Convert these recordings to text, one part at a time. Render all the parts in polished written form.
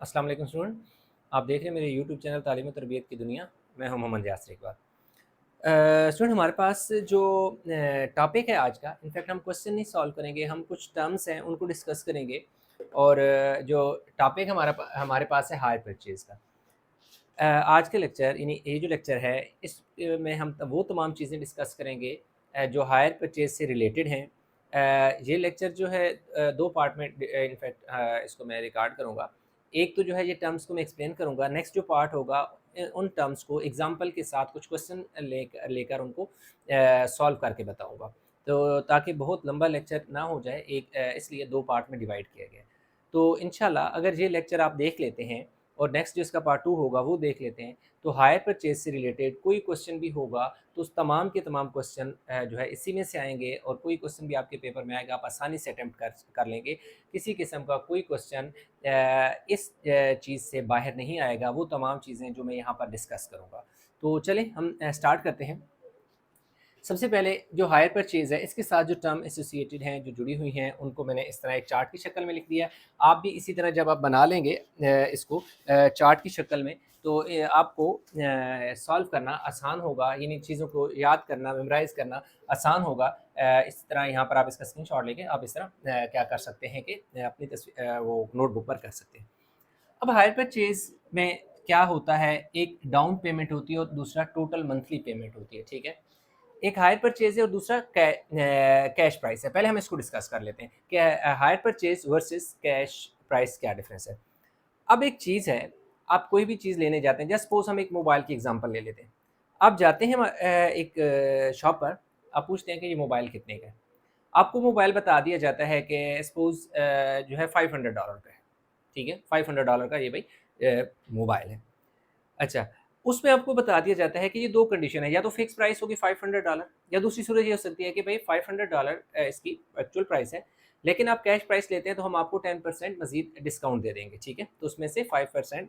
अस्सलाम वालेकुम स्टूडेंट। आप देख रहे हैं मेरे यूट्यूब चैनल तालीम और तरबियत की दुनिया। मैं हूं मोहम्मद यासर इकबाल। स्टूडेंट, हमारे पास जो टॉपिक है आज का, इनफैक्ट हम क्वेश्चन नहीं सॉल्व करेंगे, हम कुछ टर्म्स हैं उनको डिस्कस करेंगे। और जो टॉपिक हमारे पास है हायर परचेज़ का। आज का लेक्चर यानी ये जो लेक्चर है, इस में हम वो तमाम चीज़ें डिस्कस करेंगे जो हायर परचेज़ से रिलेटेड हैं। ये लेक्चर जो है दो पार्ट में इनफैक्ट इसको मैं रिकॉर्ड करूँगा। एक तो जो है ये टर्म्स को मैं एक्सप्लेन करूँगा, नेक्स्ट जो पार्ट होगा उन टर्म्स को एग्जांपल के साथ कुछ क्वेश्चन लेकर उनको सॉल्व करके बताऊँगा। तो ताकि बहुत लंबा लेक्चर ना हो जाए, इसलिए दो पार्ट में डिवाइड किया गया है। तो इंशाल्लाह अगर ये लेक्चर आप देख लेते हैं और नेक्स्ट जो इसका पार्ट 2 होगा वो देख लेते हैं, तो हायर परचेज़ से रिलेटेड कोई क्वेश्चन भी होगा तो उस तमाम के तमाम क्वेश्चन जो है इसी में से आएँगे, और कोई क्वेश्चन भी आपके पेपर में आएगा आप आसानी से अटेम्प्ट कर लेंगे। किसी किस्म का कोई क्वेश्चन इस चीज़ से बाहर नहीं आएगा, वो तमाम चीज़ें जो मैं यहाँ पर डिस्कस करूँगा। तो चलें हम स्टार्ट करते हैं। सबसे पहले जो हायर परचेज़ है, इसके साथ जो टर्म एसोसिएटेड हैं, जो जुड़ी हुई हैं, उनको मैंने इस तरह एक चार्ट की शक्ल में लिख दिया है। आप भी इसी तरह जब आप बना लेंगे इसको चार्ट की शक्ल में, तो आपको सॉल्व करना आसान होगा, यानी चीज़ों को याद करना, मेमोराइज़ करना आसान होगा। इस तरह यहाँ पर आप इसका स्क्रीनशॉट लेके आप इस तरह क्या कर सकते हैं कि अपनी वो नोटबुक पर कर सकते हैं। अब हायर परचेज़ में क्या होता है, एक डाउन पेमेंट होती है और दूसरा टोटल मंथली पेमेंट होती है, ठीक है? एक हायर परचेज़ है और दूसरा कैश प्राइस है। पहले हम इसको डिस्कस कर लेते हैं कि hire purchase versus cash price क्या डिफ़रेंस है। अब एक चीज़ है, आप कोई भी चीज़ लेने जाते हैं, जस्ट सपोज़ हम एक मोबाइल की एग्ज़ाम्पल ले लेते हैं। आप जाते हैं एक शॉप पर, आप पूछते हैं कि ये मोबाइल कितने का है? आपको मोबाइल बता दिया जाता है कि सपोज़ जो है $500 का है, ठीक है? $500 का ये भई मोबाइल है। अच्छा, उसमें आपको बता दिया जाता है कि ये 2 कंडीशन है, या तो फिक्स प्राइस होगी $500, या दूसरी सूरत ये हो सकती है कि भई $500 इसकी एक्चुअल प्राइस है, लेकिन आप कैश प्राइस लेते हैं तो हम आपको 10% मज़ीद डिस्काउंट दे देंगे, ठीक है? तो उसमें से 5%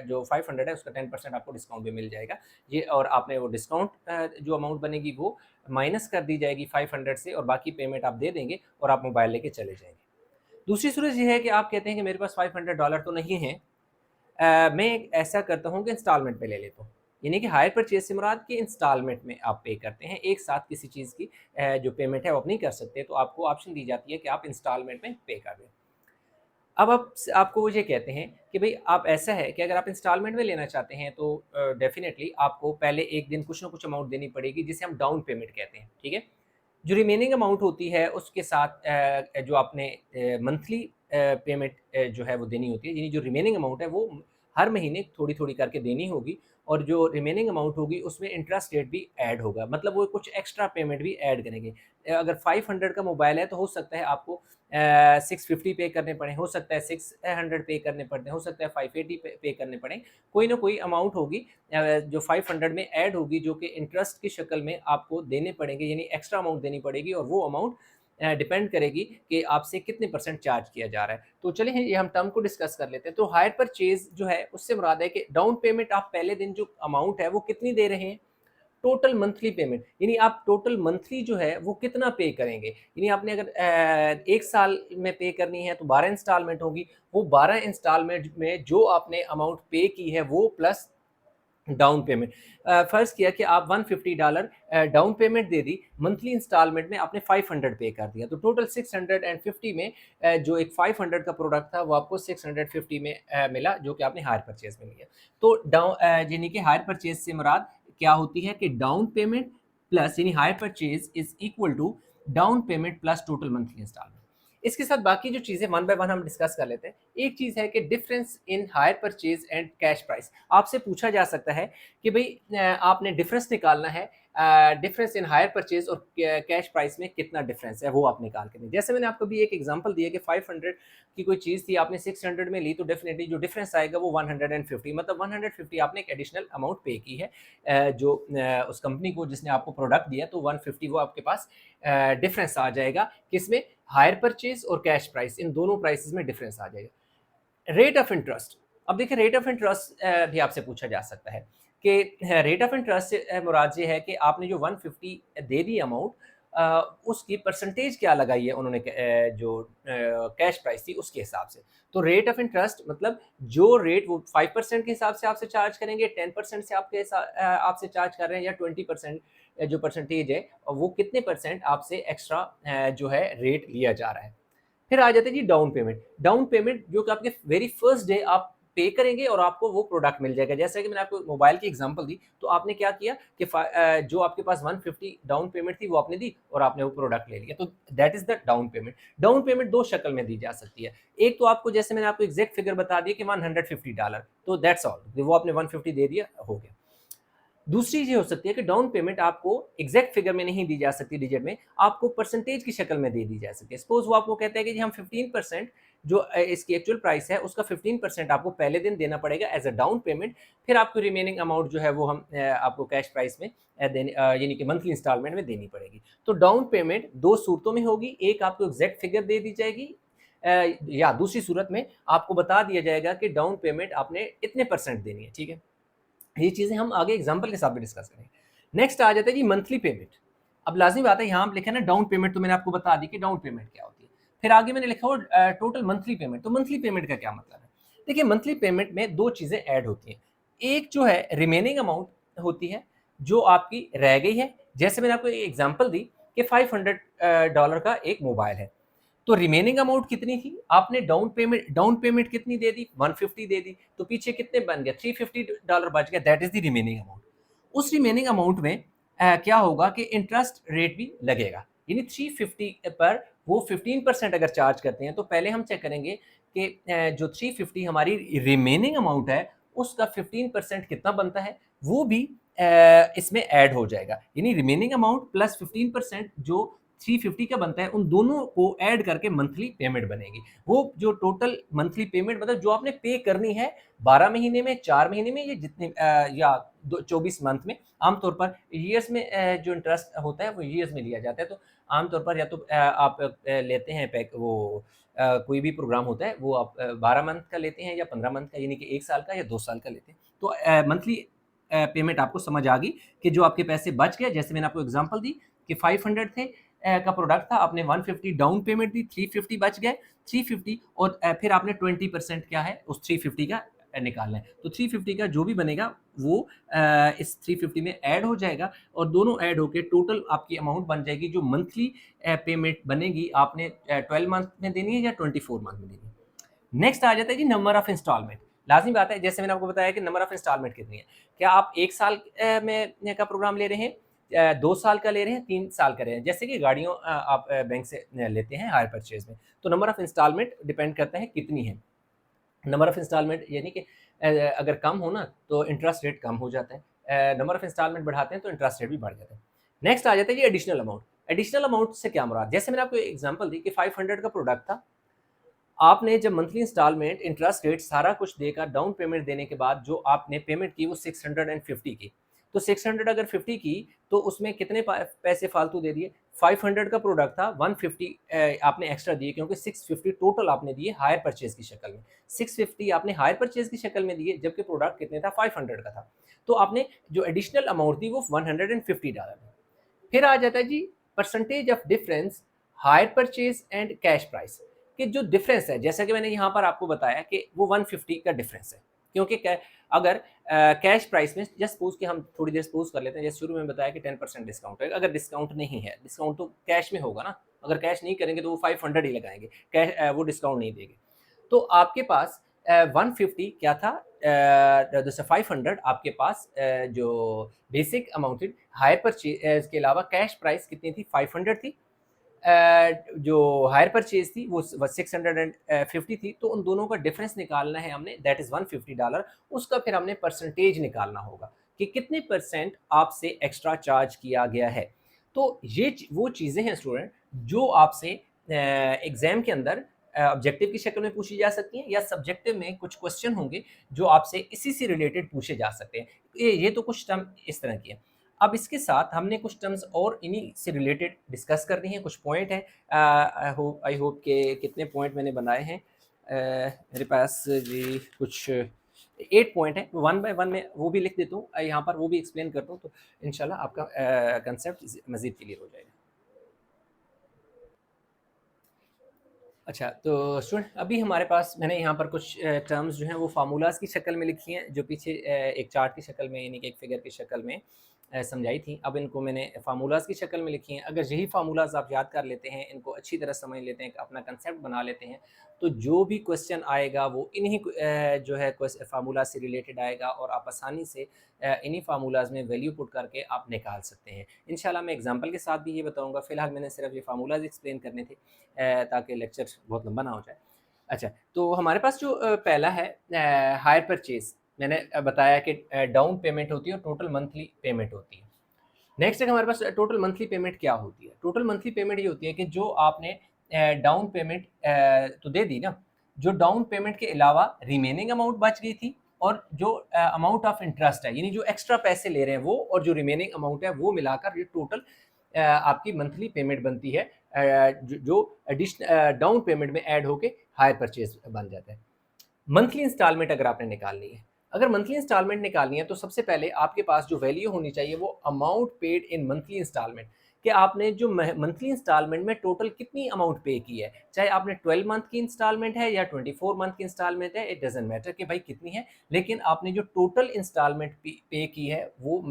जो 500 है उसका 10% आपको डिस्काउंट भी मिल जाएगा। ये और आपने वो डिस्काउंट जो अमाउंट बनेगी वो माइनस कर दी जाएगी 500 से, और बाकी पेमेंट आप दे देंगे और आप मोबाइल लेके चले जाएँगे। दूसरी सूरत ये है कि आप कहते हैं कि मेरे पास $500 तो नहीं है, मैं एक ऐसा करता हूँ कि इंस्टॉलमेंट पे ले लेता हूँ। यानी कि हायर परचेज़ से मुराद कि इंस्टॉलमेंट में आप पे करते हैं, एक साथ किसी चीज़ की जो पेमेंट है वो आप नहीं कर सकते, तो आपको ऑप्शन दी जाती है कि आप इंस्टॉलमेंट में पे कर दें। अब आपको वो ये कहते हैं कि भई आप ऐसा है कि अगर आप इंस्टॉलमेंट में लेना चाहते हैं तो डेफ़िनिटली आपको पहले 1 दिन कुछ ना कुछ अमाउंट देनी पड़ेगी, जिसे हम डाउन पेमेंट कहते हैं, ठीक है? जो रिमेनिंग अमाउंट होती है उसके साथ जो आपने मंथली पेमेंट जो है वो देनी होती है, यानी जो रिमेनिंग अमाउंट है वो हर महीने थोड़ी-थोड़ी करके देनी होगी, और जो रिमेनिंग अमाउंट होगी उसमें इंटरेस्ट रेट भी ऐड होगा, मतलब वो कुछ एक्स्ट्रा पेमेंट भी ऐड करेंगे। अगर 500 का मोबाइल है तो हो सकता है आपको 650 पे करने पड़ें, हो सकता है 600 पे करने पड़ते हैं, हो सकता है 580 पे करने पड़ें। कोई ना कोई अमाउंट होगी जो 500 में ऐड होगी, जो कि इंटरेस्ट की शक्ल में आपको देने पड़ेंगे, यानी एक्स्ट्रा अमाउंट देनी पड़ेगी, और वो अमाउंट डिपेंड करेगी कि आपसे कितने परसेंट चार्ज किया जा रहा है। तो चलिए ये हम टर्म को डिस्कस कर लेते हैं। तो हायर परचेज़ जो है उससे मुराद है कि डाउन पेमेंट आप पहले दिन जो अमाउंट है वो कितनी दे रहे हैं? टोटल मंथली पेमेंट, यानी आप टोटल मंथली जो है वो कितना पे करेंगे, यानी आपने अगर 1 साल में पे करनी है तो 12 इंस्टॉलमेंट होगी, वो 12 इंस्टॉलमेंट में जो आपने अमाउंट पे की है वो प्लस डाउन पेमेंट। फ़र्ज़ किया कि आप $150 डाउन पेमेंट दे दी, मंथली इंस्टॉलमेंट में आपने 500 पे कर दिया, तो टोटल 650 में जो एक 500 का प्रोडक्ट था वो आपको 650 में मिला, जो कि आपने हायर परचेज़ में लिया। तो यानी कि हायर परचेज़ से मुराद क्या होती है कि डाउन पेमेंट प्लस, यानी hire purchase is equal to down payment plus total monthly instalment. इसके साथ बाकी जो चीज़ें वन बाय वन हम डिस्कस कर लेते हैं। एक चीज़ है कि difference in hire purchase and cash price. आपसे पूछा जा सकता है कि भई आपने डिफरेंस निकालना है, डिफरेंस इन हायर परचेज़ और कैश प्राइस में कितना डिफरेंस है वो आप निकाल के दें। जैसे मैंने आपको अभी एक एग्ज़ाम्पल दिया कि 500 की कोई चीज़ थी, आपने 600 में ली, तो डेफिनिटली जो डिफरेंस आएगा वो 150, मतलब 150 आपने एक एडिशनल अमाउंट पे की है जो उस कंपनी को जिसने आपको प्रोडक्ट दिया, तो 150 वो आपके पास डिफरेंस आ जाएगा, किसमें? हायर परचेज़ और कैश प्राइस, इन दोनों प्राइसेज़ में डिफरेंस आ जाएगा। रेट ऑफ इंटरेस्ट, अब देखिए रेट ऑफ इंटरेस्ट भी आपसे पूछा जा सकता है कि रेट ऑफ इंटरेस्ट से मुराद ये है कि आपने जो 150 दे दी अमाउंट, उसकी परसेंटेज क्या लगाई है उन्होंने, जो कैश प्राइस थी उसके हिसाब से। तो रेट ऑफ इंटरेस्ट मतलब जो रेट वो 5% के हिसाब से आपसे चार्ज करेंगे, 10% से आपसे चार्ज कर रहे हैं, या 20% जो परसेंटेज है वो कितने परसेंट आपसे एक्स्ट्रा जो है रेट लिया जा रहा है। फिर आ जाते हैं जी डाउन पेमेंट। डाउन पेमेंट जो कि आपके वेरी फर्स्ट डे आप पे करेंगे और आपको वो प्रोडक्ट मिल जाएगा। जैसे कि मैंने आपको मोबाइल की एग्जांपल दी, तो आपने क्या किया कि जो आपके पास 150 डाउन पेमेंट थी वो आपने दी और आपने वो प्रोडक्ट ले लिया, तो that is the down payment. Down payment दो शक्ल में दी जा सकती है। एक तो आपको, जैसे मैंने आपको एग्जैक्ट फिगर बता दिया कि $150, तो दैट्स ऑल, वो आपने 150 दे दिया, हो गया। दूसरी चीज हो सकती है कि डाउन पेमेंट आपको एग्जैक्ट फिगर में नहीं दी जा सकती डिजिट में, आपको परसेंटेज की शक्ल में दे दी जा सकती है। सपोज वो आपको कहते हैं कि जी हम 15% जो इसकी एक्चुअल प्राइस है उसका 15% आपको पहले दिन देना पड़ेगा एज अ डाउन पेमेंट, फिर आपको रिमेनिंग अमाउंट जो है वो हम आपको कैश प्राइस में यानी कि मंथली इंस्टॉलमेंट में देनी पड़ेगी। तो डाउन पेमेंट दो सूरतों में होगी, एक आपको एग्जैक्ट फिगर दे दी जाएगी, या दूसरी सूरत में आपको बता दिया जाएगा कि डाउन पेमेंट आपने इतने परसेंट देनी है। ठीक है, ये चीज़ें हम आगे एग्जाम्पल के साथ भी डिस्कस करेंगे। नेक्स्ट आ जाता है जी मंथली पेमेंट। अब लाजमी बात है, यहाँ लिखा है ना डाउन पेमेंट, तो मैंने आपको बता दी कि डाउन पेमेंट क्या होती है। फिर आगे मैंने लिखा हो टोटल मंथली पेमेंट। तो मंथली पेमेंट का क्या मतलब है? देखिए, मंथली पेमेंट में दो चीज़ें ऐड होती हैं। एक जो है रिमेनिंग अमाउंट होती है जो आपकी रह गई है। जैसे मैंने आपको एग्जाम्पल दी कि $500 का एक मोबाइल है, तो रिमेनिंग अमाउंट कितनी थी? आपने डाउन पेमेंट कितनी दे दी? 150 दे दी, तो पीछे कितने बन गया? $350 बच गया, that is the remaining amount. उस रिमेनिंग अमाउंट में क्या होगा कि इंटरेस्ट रेट भी लगेगा, यानी 350 पर वो 15% अगर चार्ज करते हैं, तो पहले हम चेक करेंगे कि जो 350 हमारी रिमेनिंग अमाउंट है उसका 15% कितना बनता है, वो भी इसमें ऐड हो जाएगा। यानी रिमेनिंग अमाउंट प्लस 15% जो 350 का बनता है, उन दोनों को ऐड करके मंथली पेमेंट बनेगी। वो जो टोटल मंथली पेमेंट मतलब जो आपने पे करनी है 12 महीने में, 4 महीने में, ये जितने या 24 मंथ में। आमतौर पर ईयर्स में जो इंटरेस्ट होता है वो ईयर्स में लिया जाता है। तो आमतौर पर या तो आप लेते हैं पैक वो कोई भी प्रोग्राम होता है वो आप 12 मंथ का लेते हैं या 15 मंथ का, यानी कि 1 साल का या 2 साल का लेते हैं। तो मंथली पेमेंट आपको समझ आ गई कि जो आपके पैसे बच गए, जैसे मैंने आपको एग्जांपल दी कि 500 थे का प्रोडक्ट था, आपने 150 डाउन पेमेंट दी, 350 बच गए। 350 और फिर आपने 20% क्या है उस 350 का निकालना है। तो 350 का जो भी बनेगा वो इस 350 में ऐड हो जाएगा और दोनों ऐड होके टोटल आपकी अमाउंट बन जाएगी जो मंथली पेमेंट बनेगी। आपने 12 मंथ में देनी है या 24 मंथ में देनी है। नेक्स्ट आ जाता है जी नंबर ऑफ इंस्टॉलमेंट। लाजमी बात है, जैसे मैंने आपको बताया कि नंबर ऑफ इंस्टॉलमेंट कितनी है। क्या आप 1 साल में का प्रोग्राम ले रहे हैं, 2 साल का ले रहे हैं, 3 साल का ले रहे हैं? जैसे कि गाड़ियों आप बैंक से लेते हैं हायर परचेज में, तो नंबर ऑफ इंस्टॉलमेंट डिपेंड करता है कितनी है। नंबर ऑफ इंस्टॉलमेंट यानी कि अगर कम हो ना तो इंटरेस्ट रेट कम हो जाता है, नंबर ऑफ इंस्टॉलमेंट बढ़ाते हैं तो इंटरेस्ट रेट भी बढ़ जाता है। नेक्स्ट आ जाता है जी एडिशनल अमाउंट। एडिशनल अमाउंट से क्या मुराद? जैसे मैंने आपको एग्जांपल दी कि 500 का प्रोडक्ट था, आपने जब मंथली इंस्टॉलमेंट इंटरेस्ट रेट सारा कुछ देकर डाउन पेमेंट देने के बाद जो आपने पेमेंट की वो 650 की, तो 600 अगर 50 की तो उसमें कितने पैसे फालतू दे दिए? 500 का प्रोडक्ट था, 150 आपने एक्स्ट्रा दिए क्योंकि 650 टोटल आपने दिए हायर परचेज की शक्ल में। 650 आपने हायर परचेज की शक्ल में दिए जबकि प्रोडक्ट कितने था? 500 का था। तो आपने जो एडिशनल अमाउंट दी वो $150 है। फिर आ जाता है जी percentage of difference hire purchase and cash price. कि जो डिफरेंस है, जैसा कि मैंने यहाँ पर आपको बताया कि वो 150 का डिफरेंस है, क्योंकि अगर कैश प्राइस में जस्ट सपोज कि हम थोड़ी देर सपोज कर लेते हैं, जैसे शुरू में बताया कि 10% डिस्काउंट है। अगर डिस्काउंट नहीं है, डिस्काउंट तो कैश में होगा ना, अगर कैश नहीं करेंगे तो वो 500 ही लगाएंगे, कैश वो डिस्काउंट नहीं देंगे। तो आपके पास 150 क्या था, जैसे 500 आपके पास जो बेसिक अमाउंट थी हायर परचेज के अलावा कैश प्राइस कितनी थी? 500 थी। जो हायर परचेज थी वो 650 थी, तो उन दोनों का डिफरेंस निकालना है हमने, दैट इज $150। उसका फिर हमने परसेंटेज निकालना होगा कि कितने परसेंट आपसे एक्स्ट्रा चार्ज किया गया है। तो ये वो चीज़ें हैं स्टूडेंट जो आपसे एग्जाम के अंदर ऑब्जेक्टिव की शक्ल में पूछी जा सकती हैं, या सब्जेक्टिव में कुछ क्वेश्चन होंगे जो आपसे इसी से रिलेटेड पूछे जा सकते हैं। ये तो कुछ टर्म इस तरह की है। अब इसके साथ हमने कुछ टर्म्स और इन्हीं से रिलेटेड डिस्कस करनी है, कुछ पॉइंट हैं। आई होप के कितने पॉइंट मैंने बनाए हैं, मेरे पास जी कुछ 8 पॉइंट हैं, वन बाय वन में वो भी लिख देता हूँ यहाँ पर, वो भी एक्सप्लेन करता हूँ, तो इंशाल्लाह आपका कंसेप्ट मज़ीद क्लियर हो जाएगा। अच्छा, तो स्टूडेंट अभी हमारे पास मैंने यहाँ पर कुछ टर्म्स जो हैं वो फार्मूलाज़ की शक्ल में लिखी हैं, जो पीछे एक चार्ट की शक्ल में यानी कि एक फिगर की शक्ल में समझाई थी। अब इनको मैंने फार्मूलाज़ की शक्ल में लिखी हैं। अगर यही फार्मूलाज़ आप याद कर लेते हैं, इनको अच्छी तरह समझ लेते हैं, अपना कंसेप्ट बना लेते हैं, तो जो भी क्वेश्चन आएगा वो इन्हीं जो है फार्मूला से रिलेटेड आएगा और आप आसानी से इन्हीं फार्मूलाज़ में वैल्यू पुट करके आप निकाल सकते हैं। इंशाल्लाह मैं एग्जांपल के साथ भी ये बताऊँगा। फ़िलहाल मैंने सिर्फ ये फार्मूलाज़ एक्सप्लेन करने थे ताकि लेक्चर बहुत लंबा ना हो जाए। अच्छा, तो हमारे पास जो पहला है हायर परचेज़, मैंने बताया कि डाउन पेमेंट होती है और टोटल मंथली पेमेंट होती है। नेक्स्ट है हमारे पास टोटल मंथली पेमेंट क्या होती है? टोटल मंथली पेमेंट ये होती है कि जो आपने डाउन पेमेंट तो दे दी ना, जो डाउन पेमेंट के अलावा रिमेनिंग अमाउंट बच गई थी और जो अमाउंट ऑफ इंटरेस्ट है, यानी जो एक्स्ट्रा पैसे ले रहे हैं वो और जो रिमेनिंग अमाउंट है वो मिलाकर ये टोटल आपकी मंथली पेमेंट बनती है, जो डाउन पेमेंट में ऐड होके हायर परचेज बन जाता है। मंथली इंस्टॉलमेंट अगर आपने निकालनी है, अगर मंथली इंस्टॉलमेंट निकालनी है तो सबसे पहले आपके पास जो वैल्यू होनी चाहिए वो amount paid in monthly instalment, कि आपने जो मंथली इंस्टॉलमेंट में टोटल कितनी अमाउंट पे की है, चाहे आपने 12 मंथ की इंस्टॉलमेंट है या 24 मंथ की इंस्टॉलमेंट है, इट डजेंट मैटर कि भाई कितनी है, लेकिन आपने जो टोटल इंस्टॉलमेंट पे की है वो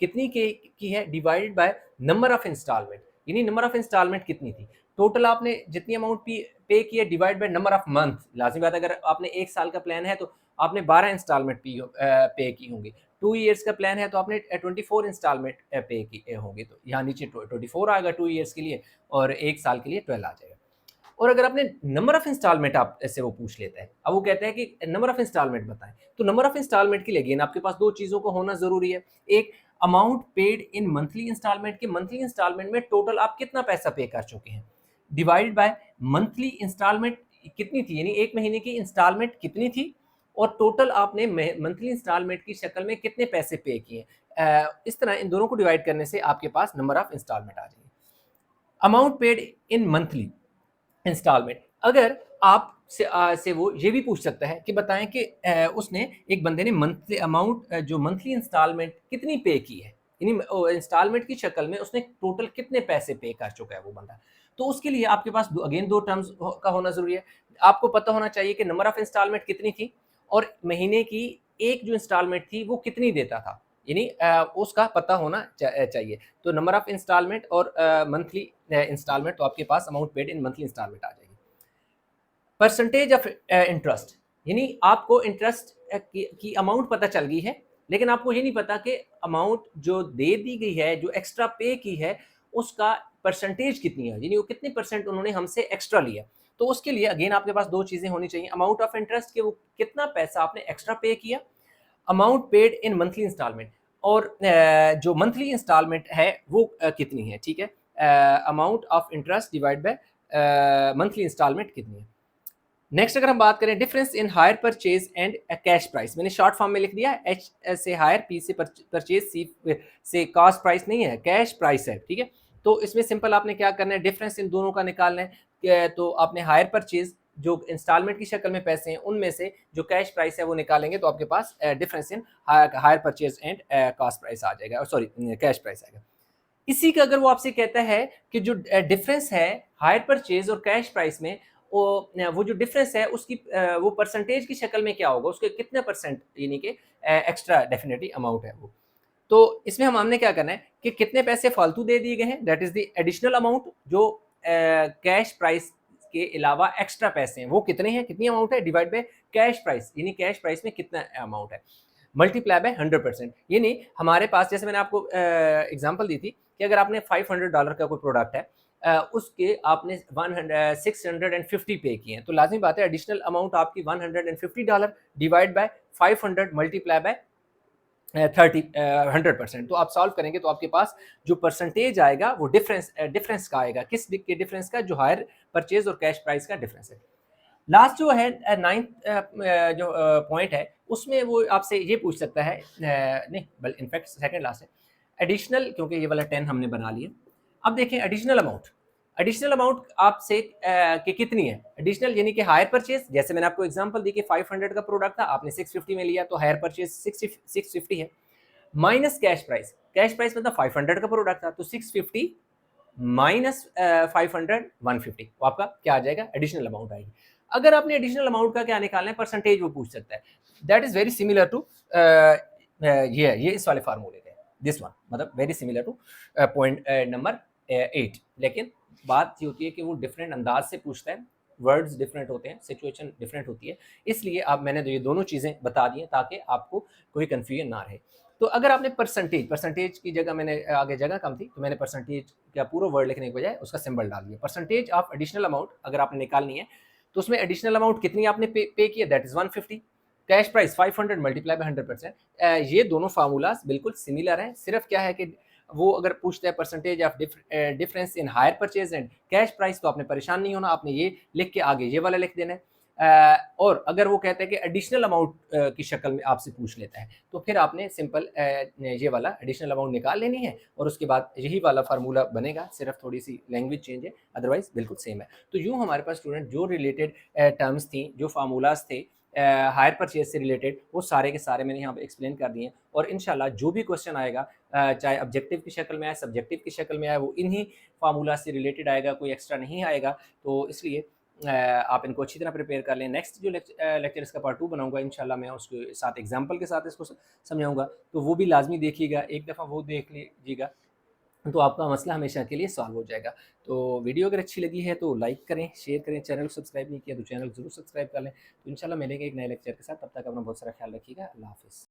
कितनी की है divided by number of instalment, यानी नंबर ऑफ इंस्टॉलमेंट कितनी थी, टोटल आपने जितनी अमाउंट पे किया divide by number of month. लाजमी बात, अगर आपने एक साल का प्लान है तो आपने 12 इंस्टॉलमेंट पे की होंगी। 2 ईयर्स का प्लान है तो आपने 24 इंस्टॉलमेंट पे की होंगी। तो यहाँ नीचे 24 आएगा 2 ईयर्स के लिए और एक साल के लिए 12 आ जाएगा। और अगर आपने नंबर ऑफ इंस्टॉलमेंट आप ऐसे वो पूछ लेता है, अब वो कहता है कि नंबर ऑफ इंस्टॉलमेंट बताएं, तो नंबर ऑफ इंस्टॉलमेंट के लिए अगेन आपके पास दो चीज़ों को होना ज़रूरी है। एक, amount paid in monthly instalment, के मंथली इंस्टॉलमेंट में टोटल आप कितना पैसा पे कर चुके हैं, डिवाइडेड बाय मंथली इंस्टॉलमेंट कितनी थी, यानी एक महीने की इंस्टॉलमेंट कितनी थी और टोटल आपने मंथली इंस्टॉलमेंट की शक्ल में कितने पैसे पे किए। इस तरह इन दोनों को डिवाइड करने से आपके पास नंबर ऑफ इंस्टॉलमेंट आ जाएंगे। Amount paid in monthly instalment, अगर आप से वो ये भी पूछ सकता है कि बताएं कि उसने एक बंदे ने मंथली अमाउंट जो मंथली इंस्टॉलमेंट कितनी पे की है, यानी इंस्टॉलमेंट की शक्ल में उसने टोटल कितने पैसे पे कर चुका है वो बंदा। तो उसके लिए आपके पास अगेन दो टर्म्स का होना जरूरी है। आपको पता होना चाहिए कि नंबर ऑफ इंस्टॉलमेंट कितनी थी और महीने की एक जो इंस्टॉलमेंट थी वो कितनी देता था, यानी उसका पता होना चाहिए। तो नंबर ऑफ इंस्टॉलमेंट और मंथली इंस्टॉलमेंट, तो आपके पास amount paid in monthly instalment आ जाएगी। परसेंटेज ऑफ इंटरेस्ट, यानी आपको इंटरेस्ट की अमाउंट पता चल गई है, लेकिन आपको ये नहीं पता कि अमाउंट जो दे दी गई है, जो एक्स्ट्रा पे की है, उसका परसेंटेज कितनी है, यानी वो कितने परसेंट उन्होंने हमसे एक्स्ट्रा लिया। तो उसके लिए अगेन आपके पास दो चीज़ें होनी चाहिए, अमाउंट ऑफ इंटरेस्ट के वो कितना पैसा आपने एक्स्ट्रा पे किया, amount paid in monthly instalment, और जो मंथली इंस्टॉलमेंट है वो कितनी है, ठीक है, amount of interest divide by monthly instalment कितनी है। नेक्स्ट अगर हम बात करें difference in hire purchase and cash price, मैंने शॉर्ट फॉर्म में लिख दिया, एच से हायर, पी से परचेज, सी से कॉस्ट प्राइस नहीं है, कैश प्राइस है, ठीक है। तो इसमें सिंपल आपने क्या करना है, डिफरेंस इन दोनों का निकालना है। तो आपने हायर परचेज जो इंस्टॉलमेंट की शक्ल में पैसे हैं उनमें से जो कैश प्राइस है वो निकालेंगे, तो आपके पास difference in hire purchase and cost price आ जाएगा, सॉरी कैश प्राइस आएगा। इसी का अगर वो आपसे कहता है कि जो डिफरेंस है हायर परचेज और कैश प्राइस में, वो जो डिफरेंस है उसकी वो परसेंटेज की शक्ल में क्या होगा, उसके कितने परसेंट, यानी कि एक्स्ट्रा डेफिनेटली अमाउंट है वो। तो इसमें हमने क्या करना है कि कितने पैसे फालतू दे दिए गए हैं, that is the additional amount, जो कैश प्राइस के अलावा एक्स्ट्रा पैसे हैं वो कितने हैं, कितनी अमाउंट है, डिवाइड बाय कैश प्राइस, यानी कैश प्राइस में कितना अमाउंट है, मल्टीप्लाई बाय 100%। यानी हमारे पास, जैसे मैंने आपको एग्जांपल दी थी कि अगर आपने $500 का कोई प्रोडक्ट है, उसके आपने 650 पे किए हैं, तो लाजमी बात है एडिशनल अमाउंट आपकी $150 डिवाइड बाय 500 मल्टीप्लाई बाय 100%। तो आप सॉल्व करेंगे तो आपके पास जो परसेंटेज आएगा वो डिफरेंस का आएगा, किस के डिफरेंस का, जो हायर परचेज और कैश प्राइस का डिफरेंस है। लास्ट जो है नाइन्थ जो पॉइंट है उसमें वो आपसे ये पूछ सकता है, नहीं बल्कि इनफैक्ट सेकंड लास्ट है, एडिशनल, क्योंकि ये वाला 10 हमने बना लिया। अब देखें एडिशनल अमाउंट आपसे कि कितनी है, एडिशनल यानी कि हायर परचेज, जैसे मैंने आपको एग्जांपल दी कि 500 का प्रोडक्ट था, आपने 650 में लिया, तो हायर परचेज 650 है, minus cash price, cash price मतलब 500 का प्रोडक्ट था तो 650 माइनस 500 150, तो आपका क्या आ जाएगा, एडिशनल अमाउंट आएगी। अगर आपने एडिशनल अमाउंट का क्या निकालना है, परसेंटेज, वो पूछ सकता है। That is very similar to ये इस वाले फार्मूले के, दिस वन, मतलब very similar to point number 8। लेकिन बात ये होती है कि वो डिफरेंट अंदाज से पूछता है, वर्ड्स डिफरेंट होते हैं, सिचुएशन डिफरेंट होती है, इसलिए आप मैंने तो ये दोनों चीज़ें बता दी हैं ताकि आपको कोई कन्फ्यूजन ना रहे। तो अगर आपने परसेंटेज की जगह, मैंने आगे जगह कम थी तो मैंने परसेंटेज का पूरा वर्ड लिखने के बजाय उसका सिंबल डाल दिया। परसेंटेज ऑफ एडिशनल अमाउंट अगर आपने निकालनी है तो उसमें एडिशनल अमाउंट कितनी आपने पे किया, that is 150, cash price 500 multiply by 100%। ये दोनों फार्मूलाज बिल्कुल सिमिलर हैं, सिर्फ क्या है कि वो अगर पूछते हैं percentage of difference in hire purchase and cash price, तो आपने परेशान नहीं होना, आपने ये लिख के आगे ये वाला लिख देना है। और अगर वो कहते हैं कि एडिशनल अमाउंट की शक्ल में आपसे पूछ लेता है, तो फिर आपने सिंपल ये वाला एडिशनल अमाउंट निकाल लेनी है और उसके बाद यही वाला फार्मूला बनेगा, सिर्फ थोड़ी सी लैंग्वेज चेंज है, अदरवाइज बिल्कुल सेम है। तो यूँ हमारे पास स्टूडेंट जो रिलेटेड टर्म्स थी, जो फार्मूलाज थे हायर परचेज से रिलेटेड, वो सारे के सारे मैंने यहाँ पे एक्सप्लेन कर दिए हैं। और इंशाल्लाह जो भी क्वेश्चन आएगा, चाहे ऑब्जेक्टिव की शक्ल में आए, सब्जेक्टिव की शक्ल में आए, वो इन्हीं फार्मूला से रिलेटेड आएगा, कोई एक्स्ट्रा नहीं आएगा। तो इसलिए आप इनको अच्छी तरह प्रिपेयर कर लें। नेक्स्ट जो लेक्चर इसका पार्ट 2 बनाऊंगा इंशाल्लाह, मैं उसके साथ एग्जांपल के साथ इसको समझाऊंगा, तो वो भी लाजमी देखिएगा, एक दफ़ा वो देख लीजिएगा, तो आपका मसला हमेशा के लिए सॉल्व हो जाएगा। तो वीडियो अगर अच्छी लगी है तो लाइक करें, शेयर करें, चैनल को सब्सक्राइब नहीं किया तो चैनल ज़रूर सब्सक्राइब कर लें। तो इंशाल्लाह मिलेंगे एक नए लेक्चर के साथ, तब तक अपना बहुत सारा ख्याल रखिएगा। अल्लाह हाफ़िज़।